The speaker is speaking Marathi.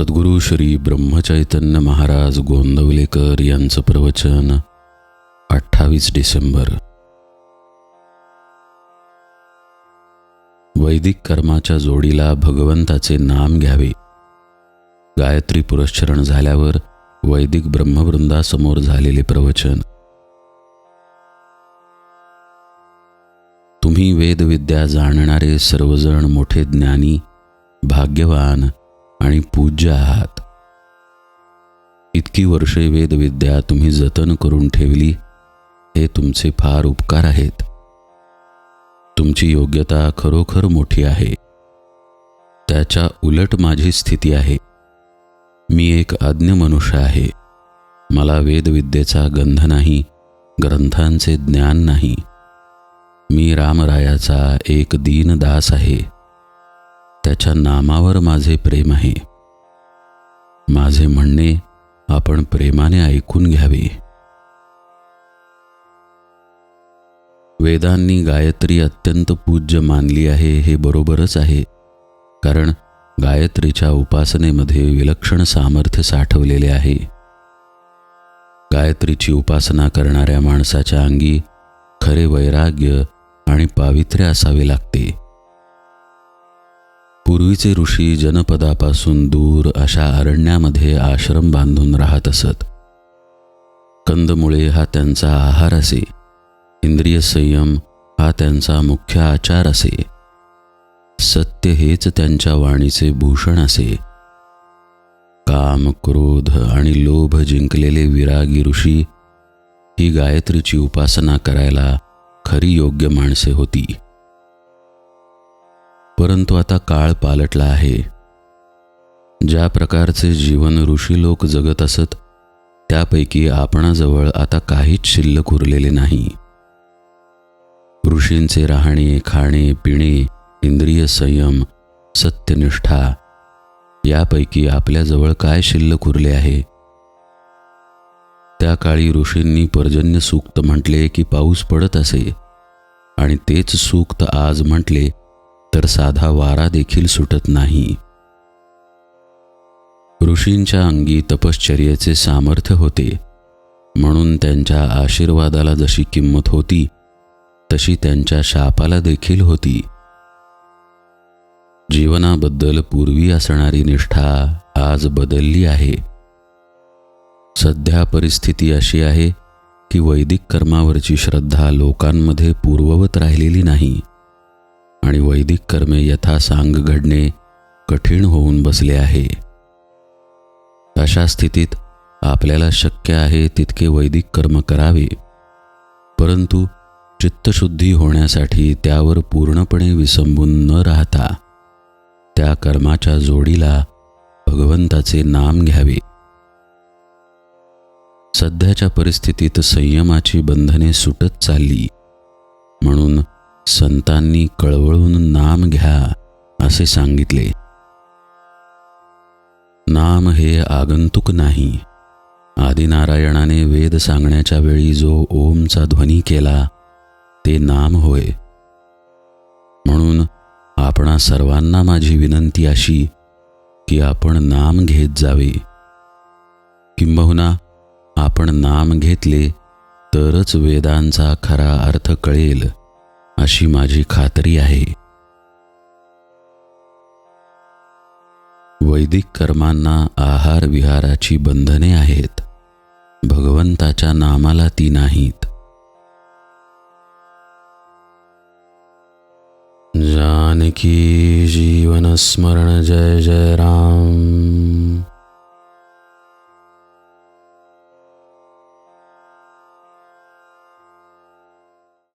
सद्गुरू श्री ब्रह्मचैतन्य महाराज गोंदवलेकर यांचं प्रवचन 28 डिसेंबर. वैदिक कर्माच्या जोडीला भगवंताचे नाम घ्यावे. गायत्री पुरस्चरण झाल्यावर वैदिक ब्रह्मवृंदासमोर झालेले प्रवचन. तुम्ही वेदविद्या जाणणारे सर्वजण मोठे ज्ञानी, भाग्यवान आणि पूज्य आहात. इतकी वर्षे वेदविद्या तुम्ही जतन करून ठेवली, हे तुमचे फार उपकार आहेत. तुमची योग्यता खरोखर मोठी आहे. त्याच्या उलट माझी स्थिती आहे. मी एक अज्ञ मनुष्य आहे. मला वेदविद्येचा गंध नाही, ग्रंथांचे ज्ञान नाही. मी रामरायाचा एक दीन दास आहे. त्याच्या नामावर माझे प्रेम आहे. माझे म्हणणे आपण प्रेमाने ऐकून घ्यावे. वेदांनी गायत्री अत्यंत पूज्य मानली आहे हे बरोबरच आहे, कारण गायत्रीच्या उपासनेमध्ये विलक्षण सामर्थ्य साठवलेले आहे. गायत्रीची उपासना करणाऱ्या माणसाच्या अंगी खरे वैराग्य आणि पावित्र्य असावे लागते. पूर्वीचे ऋषी जनपदापासून दूर अशा अरण्यामध्ये आश्रम बांधून राहत असत. कंदमुळे हा त्यांचा आहार असे. इंद्रिय संयम हा त्यांचा मुख्य आचार असे. सत्य हेच त्यांच्या वाणीचे भूषण असे. काम, क्रोध आणि लोभ जिंकलेले विरागी ऋषी ही गायत्रीची उपासना करायला खरी योग्य माणसे होती. परंतु आता काळ पालटला आहे. ज्या प्रकारचे जीवन ऋषी लोक जगत असत, त्यापैकी आपणाजवळ आता काहीच शिल्लक उरलेले नाही. ऋषींचे राहणे, खाणे, पिणे, इंद्रिय संयम, सत्यनिष्ठा यापैकी आपल्याजवळ काय शिल्लक उरले आहे? त्या काळी ऋषींनी पर्जन्य सूक्त म्हटले की पाऊस पडत असे, आणि तेच सूक्त आज म्हटले तर साधा वारा देखील सुटत नाही. ऋषींच्या अंगी तपश्चर्येचे सामर्थ्य होते, म्हणून त्यांच्या आशीर्वादाला जशी किंमत होती तशी त्यांच्या शापाला देखील होती. जीवनाबद्दल पूर्वी असणारी निष्ठा आज बदलली आहे. सध्या परिस्थिती अशी आहे की वैदिक कर्मावरची श्रद्धा लोकांमध्ये पूर्ववत राहिलेली नाही, आणि वैदिक कर्मे यथासांग घडणे कठीण होऊन बसले आहे. अशा स्थितीत आपल्याला शक्य आहे तितके वैदिक कर्म करावे, परंतु चित्तशुद्धी होण्यासाठी त्यावर पूर्णपणे विसंबून न राहता त्या कर्माच्या जोडीला भगवंताचे नाम घ्यावे. सध्याच्या परिस्थितीत संयमाची बंधने सुटत चालली, म्हणून संतांनी कळवळून नाम घ्या असे सांगितले. नाम हे आगंतुक नाही. आदिनारायणाने वेद सांगण्याच्या वेळी जो ओमचा ध्वनी केला ते नाम होय. म्हणून आपणा सर्वांना माझी विनंती अशी की आपण नाम घेत जावे. किंबहुना आपण नाम घेतले तरच वेदांचा खरा अर्थ कळेल अशी माझी खात्री आहे. वैदिक कर्मांना आहार विहाराची बंधने आहेत, भगवंताच्या नामाला ती नाहीत. जानकी जीवन स्मरण जय जय राम.